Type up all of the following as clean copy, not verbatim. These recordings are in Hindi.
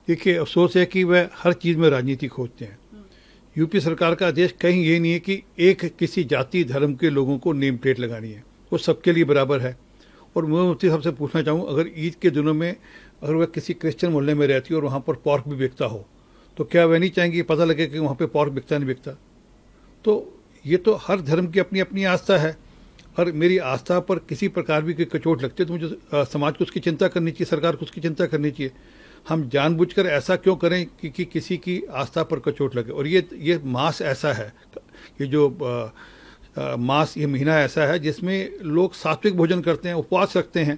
देखिए, अफसोस है कि वह हर चीज़ में राजनीति खोजते हैं। यूपी सरकार का आदेश कहीं ये नहीं है कि एक किसी जाति धर्म के लोगों को नेम प्लेट लगानी है, वो सबके लिए बराबर है। और मैं मुफ्ती साहब से पूछना चाहूँ, अगर ईद के दिनों में अगर वह किसी क्रिश्चियन मोहल्ले में रहती है और वहाँ पर पॉर्क भी बिकता हो, तो क्या वह नहीं चाहेंगे पता लगे कि वहाँ पे पॉर्क बिकता नहीं बिकता? तो ये तो हर धर्म की अपनी अपनी आस्था है, और मेरी आस्था पर किसी प्रकार भी कोई कचोट लगती है तो मुझे समाज को उसकी चिंता करनी चाहिए, सरकार को उसकी चिंता करनी चाहिए। हम जानबूझकर ऐसा क्यों करें कि किसी की आस्था पर कचोट लगे? और ये मास ऐसा है, ये जो मास, ये महीना ऐसा है जिसमें लोग सात्विक भोजन करते हैं, उपवास रखते हैं।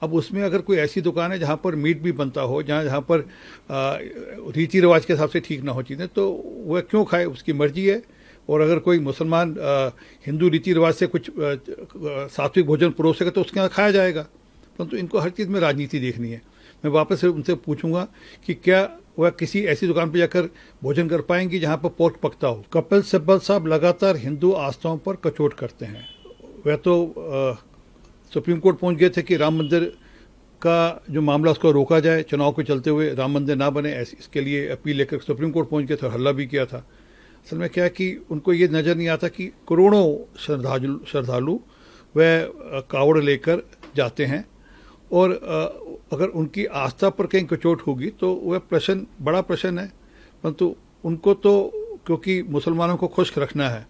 अब उसमें अगर कोई ऐसी दुकान है जहाँ पर मीट भी बनता हो, जहाँ पर रीति रिवाज के हिसाब से ठीक ना हो चीज़ें, तो वह क्यों खाए? उसकी मर्जी है। और अगर कोई मुसलमान हिंदू रीति रिवाज से कुछ सात्विक भोजन परोसेगा तो उसके यहाँ खाया जाएगा। परंतु इनको हर चीज़ में राजनीति देखनी है। मैं वापस से उनसे पूछूंगा कि क्या वह किसी ऐसी दुकान पर जाकर भोजन कर पाएंगी जहाँ पर पोर्क पकता हो? कपिल सिब्बल साहब लगातार हिंदू आस्थाओं पर कचोट करते हैं। वह तो सुप्रीम कोर्ट पहुँच गए थे कि राम मंदिर का जो मामला उसको रोका जाए, चुनाव को चलते हुए राम मंदिर ना बने, इसके लिए अपील लेकर सुप्रीम कोर्ट पहुँच गए थे, हल्ला भी किया था। असल में क्या है कि उनको ये नज़र नहीं आता कि करोड़ों श्रद्धालु वह कावड़ लेकर जाते हैं, और अगर उनकी आस्था पर कहीं कचोट होगी तो वह प्रश्न, बड़ा प्रश्न है। परंतु उनको तो क्योंकि मुसलमानों को खुश रखना है,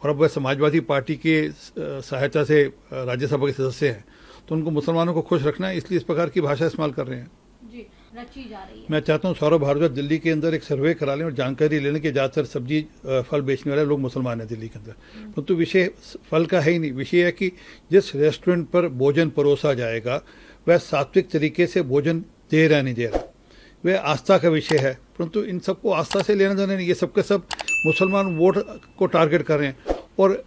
और अब वह समाजवादी पार्टी के सहायता से राज्यसभा के सदस्य हैं, तो उनको मुसलमानों को खुश रखना है, इसलिए इस प्रकार की भाषा इस्तेमाल कर रहे हैं। जी, रची जा रही है। मैं चाहता हूँ सौरभ भारद्वाज दिल्ली के अंदर एक सर्वे करा लें और जानकारी ले लें कि ज़्यादातर सब्जी फल बेचने वाले लोग मुसलमान हैं दिल्ली के अंदर। परंतु विषय फल का है ही नहीं, विषय है कि जिस रेस्टोरेंट पर भोजन परोसा जाएगा वह सात्विक तरीके से भोजन दे रहा नहीं दे रहा, वह आस्था का विषय है। परंतु इन सबको आस्था से लेना देना नहीं, ये सबके सब मुसलमान वोट को टारगेट कर रहे हैं। और